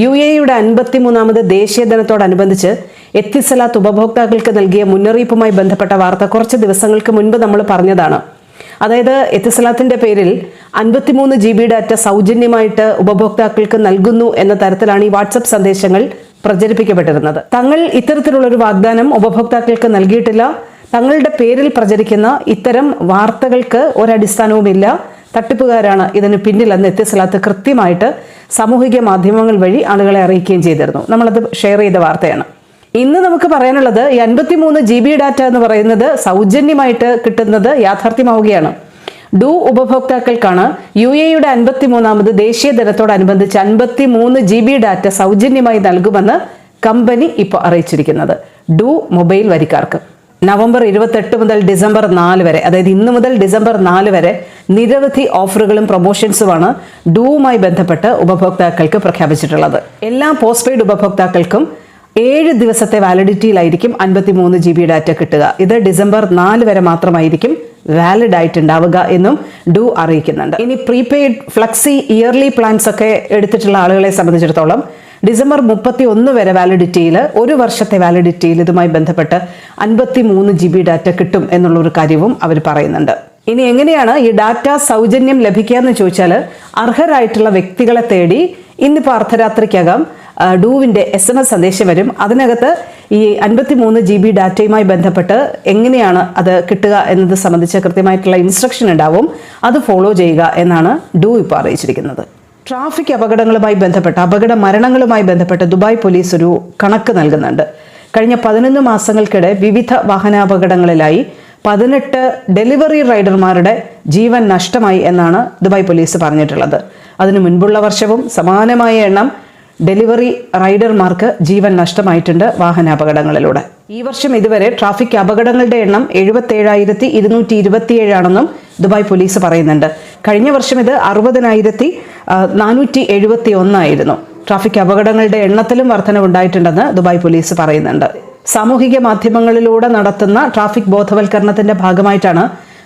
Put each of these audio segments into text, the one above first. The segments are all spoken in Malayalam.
UAEയുടെ 53ാമത് ദേശീയ ദിനത്തോടനുബന്ധിച്ച് എത്തിസലാത്ത് ഉപഭോക്താക്കൾക്ക് നൽകിയ മുന്നറിയിപ്പുമായി ബന്ധപ്പെട്ട വാർത്ത കുറച്ച് ദിവസങ്ങൾക്ക് മുൻപ് നമ്മൾ പറഞ്ഞതാണ്. അതായത് എത്തിസലാത്തിന്റെ പേരിൽ 53 GB ഡാറ്റ സൗജന്യമായിട്ട് ഉപഭോക്താക്കൾക്ക് നൽകുന്നു എന്ന തരത്തിലാണ് ഈ വാട്സപ്പ് സന്ദേശങ്ങൾ പ്രചരിപ്പിക്കപ്പെട്ടിരുന്നത്. തങ്ങൾ ഇത്തരത്തിലുള്ളൊരു വാഗ്ദാനം ഉപഭോക്താക്കൾക്ക് നൽകിയിട്ടില്ല. തങ്ങളുടെ പേരിൽ പ്രചരിക്കുന്ന ഇത്തരം വാർത്തകൾക്ക് ഒരടിസ്ഥാനവുമില്ല, തട്ടിപ്പുകാരാണ് ഇതിന് പിന്നിലെന്ന് എത്തിസലാത്ത് കൃത്യമായിട്ട് സാമൂഹിക മാധ്യമങ്ങൾ വഴി ആളുകളെ അറിയിക്കുകയും ചെയ്തിരുന്നു. നമ്മളത് ഷെയർ ചെയ്ത വാർത്തയാണ്. ഇന്ന് നമുക്ക് പറയാനുള്ളത് ഈ 53 GB ഡാറ്റ എന്ന് പറയുന്നത് സൗജന്യമായിട്ട് കിട്ടുന്നത് യാഥാർത്ഥ്യമാവുകയാണ്. ഡു ഉപഭോക്താക്കൾക്കാണ് UAEയുടെ 53ാമത് ദേശീയ ദിനത്തോടനുബന്ധിച്ച് 53 GB ഡാറ്റ സൗജന്യമായി നൽകുമെന്ന് കമ്പനി ഇപ്പോൾ അറിയിച്ചിരിക്കുന്നത്. ഡു മൊബൈൽ വരിക്കാർക്ക് നവംബർ 28 മുതൽ ഡിസംബർ 4 വരെ, അതായത് ഇന്ന് മുതൽ ഡിസംബർ 4 വരെ നിരവധി ഓഫറുകളും പ്രൊമോഷൻസുമാണ് ഡുവുമായി ബന്ധപ്പെട്ട് ഉപഭോക്താക്കൾക്ക് പ്രഖ്യാപിച്ചിട്ടുള്ളത്. എല്ലാ പോസ്റ്റ് പെയ്ഡ് ഉപഭോക്താക്കൾക്കും 7 ദിവസത്തെ വാലിഡിറ്റിയിലായിരിക്കും 53 GB ഡാറ്റ കിട്ടുക. ഇത് ഡിസംബർ 4 വരെ മാത്രമായിരിക്കും വാലിഡ് ആയിട്ടുണ്ടാവുക എന്നും ഡു അറിയിക്കുന്നുണ്ട്. ഇനി പ്രീപെയ്ഡ് ഫ്ലക്സി ഇയർലി പ്ലാൻസ് ഒക്കെ എടുത്തിട്ടുള്ള ആളുകളെ സംബന്ധിച്ചിടത്തോളം ഡിസംബർ 31 വരെ വാലിഡിറ്റിയിൽ, 1 വർഷത്തെ വാലിഡിറ്റിയിൽ ഇതുമായി ബന്ധപ്പെട്ട് 53 GB ഡാറ്റ കിട്ടും എന്നുള്ളൊരു കാര്യവും അവർ പറയുന്നുണ്ട്. ഇനി എങ്ങനെയാണ് ഈ ഡാറ്റ സൗജന്യം ലഭിക്കുക എന്ന് ചോദിച്ചാൽ, അർഹരായിട്ടുള്ള വ്യക്തികളെ തേടി ഇന്നിപ്പോൾ അർദ്ധരാത്രിക്കകം ഡുവിൻ്റെ SMS സന്ദേശം വരും. അതിനകത്ത് ഈ 53 GB ഡാറ്റയുമായി ബന്ധപ്പെട്ട് എങ്ങനെയാണ് അത് കിട്ടുക എന്നത് സംബന്ധിച്ച് കൃത്യമായിട്ടുള്ള ഇൻസ്ട്രക്ഷൻ ഉണ്ടാവും. അത് ഫോളോ ചെയ്യുക എന്നാണ് ഡു ഇപ്പോൾ അറിയിച്ചിരിക്കുന്നത്. ട്രാഫിക് അപകടങ്ങളുമായി ബന്ധപ്പെട്ട്, അപകട മരണങ്ങളുമായി ബന്ധപ്പെട്ട് ദുബായ് പോലീസ് ഒരു കണക്ക് നൽകുന്നുണ്ട്. കഴിഞ്ഞ 11 മാസങ്ങൾക്കിടെ വിവിധ വാഹനാപകടങ്ങളിലായി 18 ഡെലിവറി റൈഡർമാരുടെ ജീവൻ നഷ്ടമായി എന്നാണ് ദുബായ് പോലീസ് പറഞ്ഞിട്ടുള്ളത്. അതിനു മുൻപുള്ള വർഷവും സമാനമായ എണ്ണം ഡെലിവറി റൈഡർമാർക്ക് ജീവൻ നഷ്ടമായിട്ടുണ്ട് വാഹനാപകടങ്ങളിലൂടെ. ഈ വർഷം ഇതുവരെ ട്രാഫിക് അപകടങ്ങളുടെ എണ്ണം 77,227 ആണെന്നും ദുബായ് പോലീസ് പറയുന്നുണ്ട്. കഴിഞ്ഞ വർഷം ഇത് 60,471 ആയിരുന്നു. ട്രാഫിക് അപകടങ്ങളുടെ എണ്ണത്തിലും വർധനവുണ്ടായിട്ടുണ്ടെന്ന് ദുബായ് പോലീസ് പറയുന്നുണ്ട്. സാമൂഹിക മാധ്യമങ്ങളിലൂടെ നടത്തുന്ന ട്രാഫിക് ബോധവൽക്കരണത്തിന്റെ ഭാഗമായിട്ടാണ്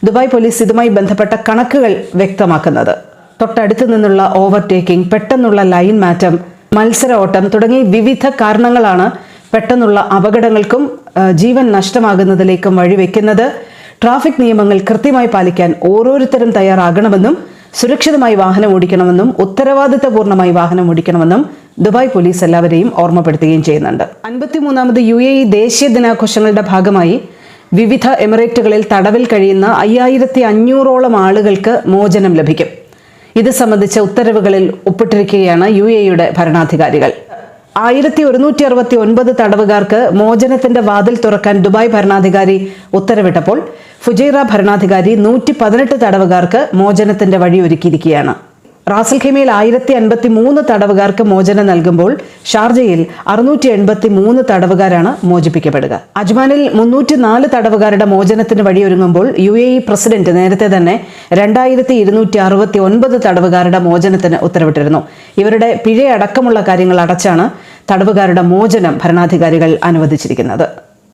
ദുബായ് പോലീസ് ഇതുമായി ബന്ധപ്പെട്ട കണക്കുകൾ വ്യക്തമാക്കുന്നത്. തൊട്ടടുത്ത് നിന്നുള്ള ഓവർടേക്കിംഗ്, പെട്ടെന്നുള്ള ലൈൻ മാറ്റം, മത്സര ഓട്ടം തുടങ്ങി വിവിധ കാരണങ്ങളാണ് പെട്ടെന്നുള്ള അപകടങ്ങൾക്കും ജീവൻ നഷ്ടമാകുന്നതിലേക്കും വഴിവെക്കുന്നത്. ട്രാഫിക് നിയമങ്ങൾ കൃത്യമായി പാലിക്കാൻ ഓരോരുത്തരും തയ്യാറാകണമെന്നും സുരക്ഷിതമായി വാഹനം ഓടിക്കണമെന്നും ഉത്തരവാദിത്തപൂർണ്ണമായി വാഹനം ഓടിക്കണമെന്നും ദുബായ് പോലീസ് എല്ലാവരെയും ഓർമ്മപ്പെടുത്തുകയും ചെയ്യുന്നുണ്ട്. 53ാമത് UAE ദേശീയ ദിനാഘോഷങ്ങളുടെ ഭാഗമായി വിവിധ എമിറേറ്റുകളിൽ തടവിൽ കഴിയുന്ന 5500ഓളം ആളുകൾക്ക് മോചനം ലഭിക്കും. ഇത് സംബന്ധിച്ച ഉത്തരവുകളിൽ ഒപ്പിട്ടിരിക്കുകയാണ് UAEയുടെ ഭരണാധികാരികൾ. 1169 തടവുകാർക്ക് മോചനത്തിന്റെ വാതിൽ തുറക്കാൻ ദുബായ് ഭരണാധികാരി ഉത്തരവിട്ടപ്പോൾ ഫുജൈറ ഭരണാധികാരി 118 തടവുകാർക്ക് മോചനത്തിന്റെ വഴിയൊരുക്കിയിരിക്കുകയാണ്. റാസൽ ഖൈമയിൽ 1053 തടവുകാർക്ക് മോചനം നൽകുമ്പോൾ ഷാർജയിൽ 683 തടവുകാരാണ് മോചിപ്പിക്കപ്പെടുക. അജ്മാനിൽ 304 തടവുകാരുടെ മോചനത്തിന് വഴിയൊരുങ്ങുമ്പോൾ UAE പ്രസിഡന്റ് നേരത്തെ തന്നെ 2269 തടവുകാരുടെ മോചനത്തിന് ഉത്തരവിട്ടിരുന്നു. ഇവരുടെ പിഴയടക്കമുള്ള കാര്യങ്ങൾ അടച്ചാണ് തടവുകാരുടെ മോചനം ഭരണാധികാരികൾ അനുവദിച്ചിരിക്കുന്നത്.